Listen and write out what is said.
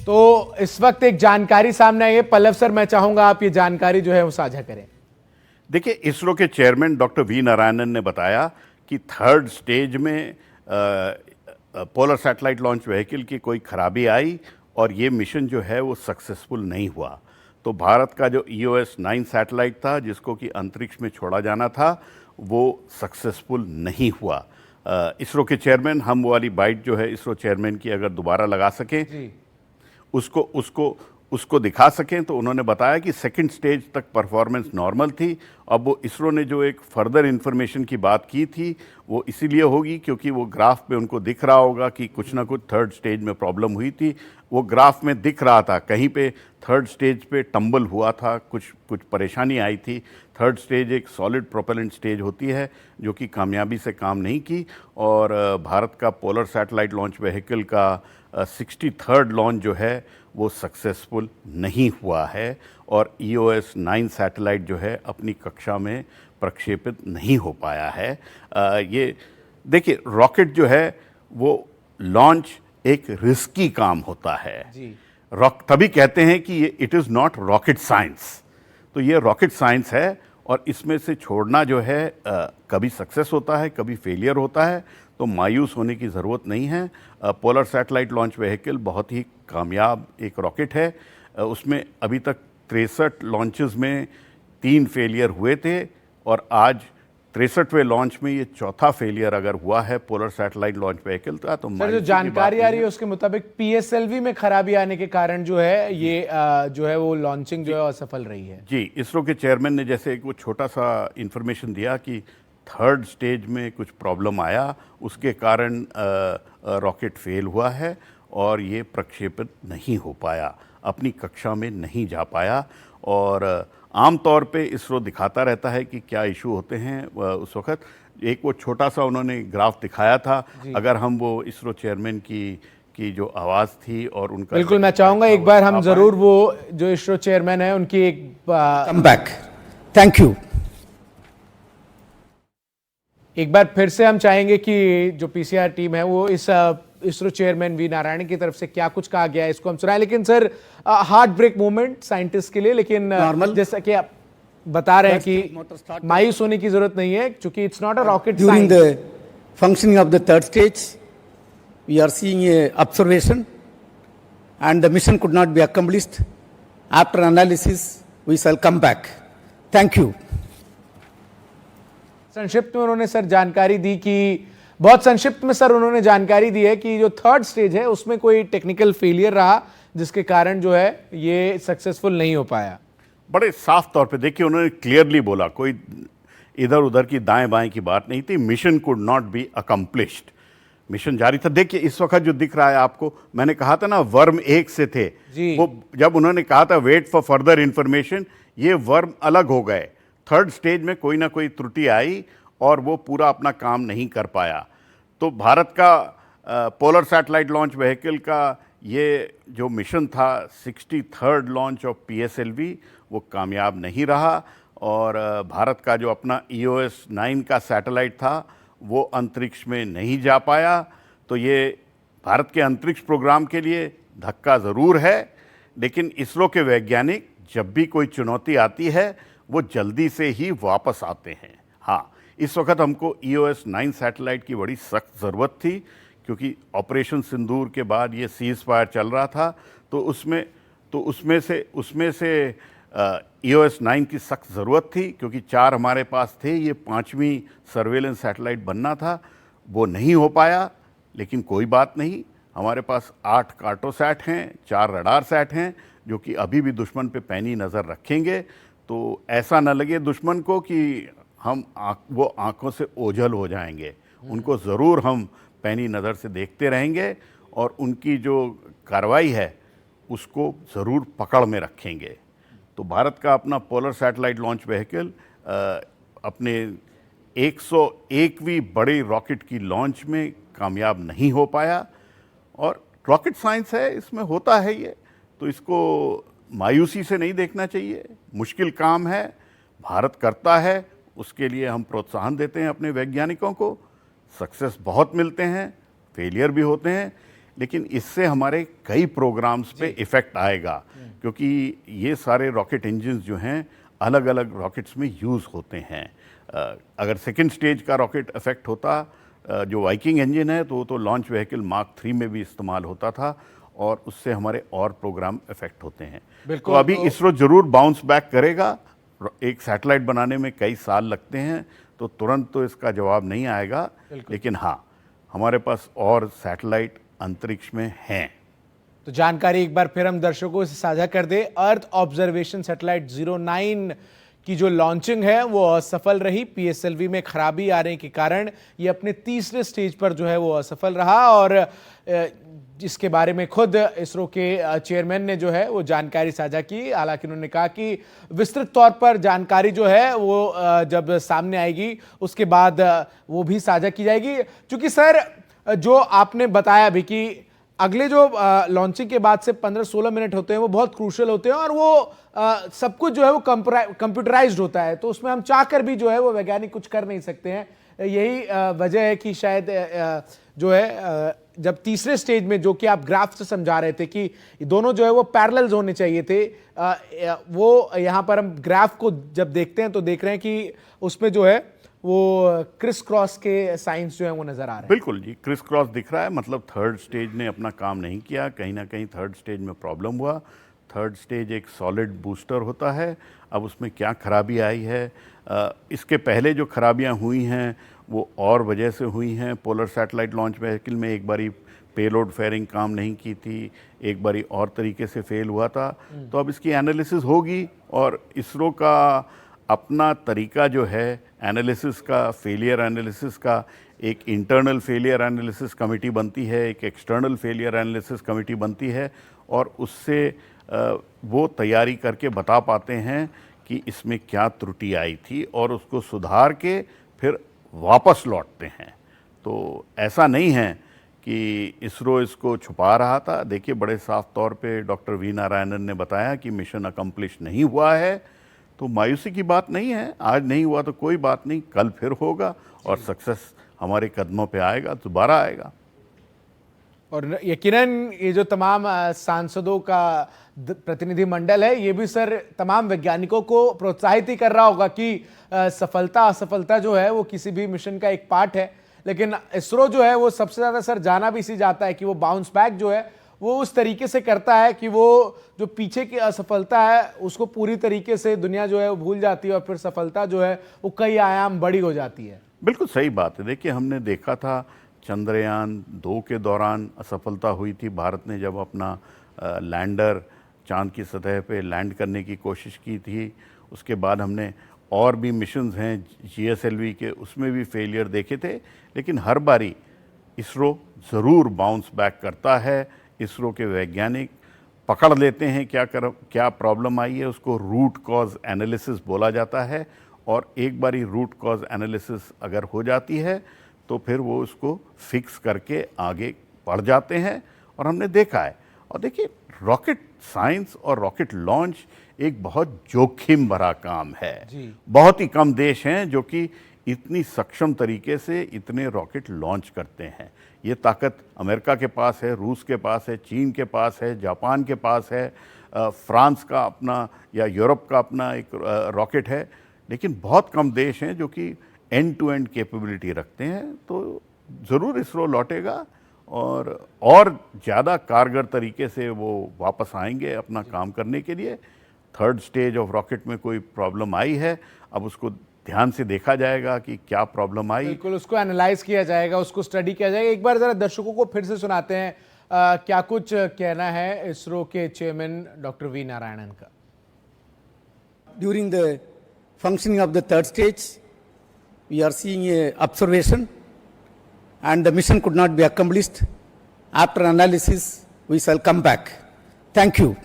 तो इस वक्त एक जानकारी सामने आई है, पल्लव सर मैं चाहूंगा आप ये जानकारी जो है वो साझा करें। देखिए, इसरो के चेयरमैन डॉक्टर वी नारायणन ने बताया कि थर्ड स्टेज में पोलर सैटेलाइट लॉन्च व्हीकल की कोई खराबी आई और ये मिशन जो है वो सक्सेसफुल नहीं हुआ। तो भारत का जो EOS-9 सैटेलाइट था जिसको कि अंतरिक्ष में छोड़ा जाना था वो सक्सेसफुल नहीं हुआ। इसरो के चेयरमैन, हम वो वाली बाइट जो है इसरो चेयरमैन की अगर दोबारा लगा सकें उसको उसको उसको दिखा सकें, तो उन्होंने बताया कि सेकंड स्टेज तक परफॉर्मेंस नॉर्मल थी। अब वो इसरो ने जो एक फर्दर इन्फॉर्मेशन की बात की थी वो इसीलिए होगी क्योंकि वो ग्राफ पे उनको दिख रहा होगा कि कुछ ना कुछ थर्ड स्टेज में प्रॉब्लम हुई थी। वो ग्राफ में दिख रहा था कहीं पे थर्ड स्टेज पे टंबल हुआ था, कुछ परेशानी आई थी। थर्ड स्टेज एक सॉलिड प्रोपेलेंट स्टेज होती है जो कि कामयाबी से काम नहीं की और भारत का पोलर सैटेलाइट लॉन्च व्हीकल का 63rd लॉन्च जो है वो सक्सेसफुल नहीं हुआ है और EOS-9 सैटेलाइट जो है अपनी कक्षा में प्रक्षेपित नहीं हो पाया है। ये देखिए, रॉकेट जो है वो लॉन्च एक रिस्की काम होता है जी। तभी कहते हैं कि ये it is not rocket science. तो ये रॉकेट साइंस है और इसमें से छोड़ना जो है कभी सक्सेस होता है, कभी फेलियर होता है, तो मायूस होने की ज़रूरत नहीं है। पोलर सैटेलाइट लॉन्च व्हीकल बहुत ही कामयाब एक रॉकेट है। उसमें अभी तक 63 लॉन्चेस में 3 फेलियर हुए थे और आज 63वें लॉन्च में ये चौथा फेलियर अगर हुआ है पोलर सैटेलाइट लॉन्च व्हीकल का। तो सर, जो जानकारी आ रही है उसके मुताबिक PSLV में खराबी आने के कारण जो है ये जो है वो लॉन्चिंग जो है असफल रही है जी। इसरो के चेयरमैन ने जैसे एक वो छोटा सा इंफॉर्मेशन दिया कि थर्ड स्टेज में कुछ प्रॉब्लम आया, उसके कारण रॉकेट फेल हुआ है और ये प्रक्षेपित नहीं हो पाया, अपनी कक्षा में नहीं जा पाया। और आम तौर पे इसरो दिखाता रहता है कि क्या इशू होते हैं उस वक्त। एक वो छोटा सा उन्होंने ग्राफ दिखाया था, अगर हम वो इसरो चेयरमैन की जो आवाज़ थी और उनका, बिल्कुल मैं चाहूँगा एक बार हम ज़रूर वो जो इसरो चेयरमैन है उनकी एक कम बैक। Thank you. एक बार फिर से हम चाहेंगे कि जो PCR टीम है वो इस इसरो चेयरमैन वी नारायण की तरफ से क्या कुछ कहा गया है इसको हम सुनाएं। लेकिन sir, heart break moment scientist के लिए, लेकिन जैसा कि आप बता रहे हैं कि मायूस होने की जरूरत नहीं है क्योंकि it's not a rocket science. During the functioning of the third stage we are seeing a observation and the mission could not be accomplished. After analysis we shall come back. Thank you. संक्षिप्त में उन्होंने sir जानकारी दी कि बहुत संक्षिप्त में sir उन्होंने जानकारी दी है कि जो थर्ड स्टेज है उसमें कोई टेक्निकल फेलियर रहा जिसके कारण जो है ये सक्सेसफुल नहीं हो पाया। बड़े साफ तौर पे देखिए, उन्होंने क्लियरली बोला, कोई इधर उधर की दाएं बाएं की बात नहीं थी। Mission could not be accomplished, mission जारी था। देखिए इस वक्त जो दिख रहा है आपको, मैंने कहा था ना वर्म एक से थे जी। वो जब उन्होंने कहा था वेट फॉर फर्दर इंफॉर्मेशन, ये वर्म अलग हो गए। थर्ड स्टेज में कोई ना कोई त्रुटि आई और वो पूरा अपना काम नहीं कर पाया। तो भारत का पोलर सैटेलाइट लॉन्च व्हीकल का ये जो मिशन था 63rd लॉन्च ऑफ PSLV वो कामयाब नहीं रहा और भारत का जो अपना EOS-9 का सैटेलाइट था वो अंतरिक्ष में नहीं जा पाया। तो ये भारत के अंतरिक्ष प्रोग्राम के लिए धक्का ज़रूर है, लेकिन इसरो के वैज्ञानिक जब भी कोई चुनौती आती है वो जल्दी से ही वापस आते हैं। हाँ, इस वक्त हमको EOS-9 सैटेलाइट की बड़ी सख्त ज़रूरत थी क्योंकि ऑपरेशन सिंदूर के बाद ये सीज़ फायर चल रहा था। तो उसमें से EOS-9 की सख्त ज़रूरत थी क्योंकि 4 हमारे पास थे, ये 5वीं सर्वेलेंस सैटेलाइट बनना था, वो नहीं हो पाया। लेकिन कोई बात नहीं, हमारे पास 8 कार्टोसैट हैं, 4 रडार सैट हैं जो कि अभी भी दुश्मन पे पैनी नज़र रखेंगे। तो ऐसा न लगे दुश्मन को कि हम वो आंखों से ओझल हो जाएंगे, उनको ज़रूर हम पैनी नज़र से देखते रहेंगे और उनकी जो कार्रवाई है उसको ज़रूर पकड़ में रखेंगे। तो भारत का अपना पोलर सैटेलाइट लॉन्च व्हीकल अपने 101वीं बड़े रॉकेट की लॉन्च में कामयाब नहीं हो पाया और रॉकेट साइंस है, इसमें होता है ये, तो इसको मायूसी से नहीं देखना चाहिए। मुश्किल काम है, भारत करता है, उसके लिए हम प्रोत्साहन देते हैं अपने वैज्ञानिकों को। सक्सेस बहुत मिलते हैं, फेलियर भी होते हैं, लेकिन इससे हमारे कई प्रोग्राम्स पे इफेक्ट आएगा, क्योंकि ये सारे रॉकेट इंजन्स जो हैं अलग अलग रॉकेट्स में यूज़ होते हैं। अगर सेकेंड स्टेज का रॉकेट इफेक्ट होता, जो वाइकिंग इंजन है, तो लॉन्च व्हीकल मार्क 3 में भी इस्तेमाल होता था और उससे हमारे और प्रोग्राम इफेक्ट होते हैं। तो अभी इसरो जरूर बाउंस बैक करेगा। एक सैटेलाइट बनाने में कई साल लगते हैं, तो तुरंत तो इसका जवाब नहीं आएगा, लेकिन हाँ, हमारे पास और सैटेलाइट अंतरिक्ष में हैं। तो जानकारी एक बार फिर हम दर्शकों से साझा कर दे। अर्थ ऑब्जर्वेशन सैटेलाइट 09 की जो लॉन्चिंग है वो असफल रही। पीएसएलवी में खराबी आने के कारण ये अपने तीसरे स्टेज पर जो है वो असफल रहा, और जिसके बारे में खुद इसरो के चेयरमैन ने जो है वो जानकारी साझा की। हालांकि उन्होंने कहा कि विस्तृत तौर पर जानकारी जो है वो जब सामने आएगी उसके बाद वो भी साझा की जाएगी। क्योंकि सर, जो आपने बताया भी कि अगले जो लॉन्चिंग के बाद से 15-16 मिनट होते हैं वो बहुत क्रूशियल होते हैं, और वो सब कुछ जो है वो कंप्यूटराइज्ड होता है, तो उसमें हम चाहकर भी जो है वो वैज्ञानिक कुछ कर नहीं सकते हैं। यही वजह है कि शायद जो है जब तीसरे स्टेज में, जो कि आप ग्राफ से समझा रहे थे कि दोनों जो है वो पैरेलल्स होने चाहिए थे, वो यहाँ पर हम ग्राफ को जब देखते हैं तो देख रहे हैं कि उसमें जो है वो क्रिस क्रॉस के साइंस जो है वो नजर आ रहे हैं। बिल्कुल जी, क्रिस क्रॉस दिख रहा है, मतलब थर्ड स्टेज ने अपना काम नहीं किया, कहीं ना कहीं थर्ड स्टेज में प्रॉब्लम हुआ। थर्ड स्टेज एक सॉलिड बूस्टर होता है, अब उसमें क्या खराबी आई है, इसके पहले जो खराबियां हुई हैं वो और वजह से हुई हैं। पोलर सैटेलाइट लॉन्च व्हीकल में एक बारी पेलोड फेयरिंग काम नहीं की थी, एक बारी और तरीके से फेल हुआ था। तो अब इसकी एनालिसिस होगी, और इसरो का अपना तरीका जो है एनालिसिस का, फेलियर एनालिसिस का, एक इंटरनल फेलियर एनालिसिस कमेटी बनती है, एक एक्सटर्नल फेलियर एनालिसिस कमेटी बनती है, और उससे वो तैयारी करके बता पाते हैं कि इसमें क्या त्रुटि आई थी, और उसको सुधार के फिर वापस लौटते हैं। तो ऐसा नहीं है कि इसरो इसको छुपा रहा था। देखिए, बड़े साफ तौर पे डॉक्टर वी नारायणन ने बताया कि मिशन अकम्प्लिश नहीं हुआ है, तो मायूसी की बात नहीं है। आज नहीं हुआ तो कोई बात नहीं, कल फिर होगा और सक्सेस हमारे कदमों पे आएगा, दोबारा आएगा। और यकीनन ये जो तमाम सांसदों का प्रतिनिधि मंडल है, ये भी सर तमाम वैज्ञानिकों को प्रोत्साहित ही कर रहा होगा कि सफलता असफलता जो है वो किसी भी मिशन का एक पार्ट है। लेकिन इसरो जो है वो सबसे ज़्यादा सर जाना भी इसी जाता है कि वो बाउंस बैक जो है वो उस तरीके से करता है कि वो जो पीछे की असफलता है उसको पूरी तरीके से दुनिया जो है वो भूल जाती है, और फिर सफलता जो है वो कई आयाम बड़ी हो जाती है। बिल्कुल सही बात है। देखिए, हमने देखा था चंद्रयान 2 के दौरान असफलता हुई थी। भारत ने जब अपना लैंडर चांद की सतह पे लैंड करने की कोशिश की थी, उसके बाद हमने और भी मिशंस हैं GSLV के, उसमें भी फेलियर देखे थे। लेकिन हर बारी इसरो ज़रूर बाउंस बैक करता है। इसरो के वैज्ञानिक पकड़ लेते हैं क्या प्रॉब्लम आई है, उसको रूट कॉज एनालिसिस बोला जाता है, और एक बारी रूट कॉज एनालिसिस अगर हो जाती है तो फिर वो उसको फिक्स करके आगे बढ़ जाते हैं, और हमने देखा है। और देखिए, रॉकेट साइंस और रॉकेट लॉन्च एक बहुत जोखिम भरा काम है। बहुत ही कम देश हैं जो कि इतनी सक्षम तरीके से इतने रॉकेट लॉन्च करते हैं। ये ताकत अमेरिका के पास है, रूस के पास है, चीन के पास है, जापान के पास है, फ्रांस का अपना या यूरोप का अपना एक रॉकेट है। लेकिन बहुत कम देश हैं जो कि एंड टू एंड कैपेबिलिटी रखते हैं। तो ज़रूर इसरो लौटेगा और ज़्यादा कारगर तरीके से वो वापस आएंगे अपना काम करने के लिए। थर्ड स्टेज ऑफ रॉकेट में कोई प्रॉब्लम आई है, अब उसको ध्यान से देखा जाएगा कि क्या प्रॉब्लम आई। बिल्कुल, उसको एनालाइज किया जाएगा, उसको स्टडी किया जाएगा। एक बार जरा दर्शकों को फिर से सुनाते हैं क्या कुछ कहना है इसरो के चेयरमैन डॉक्टर वी नारायणन का। During the functioning of the third stage, we are seeing a observation, and the mission could not be accomplished. After analysis, we shall come back. Thank you.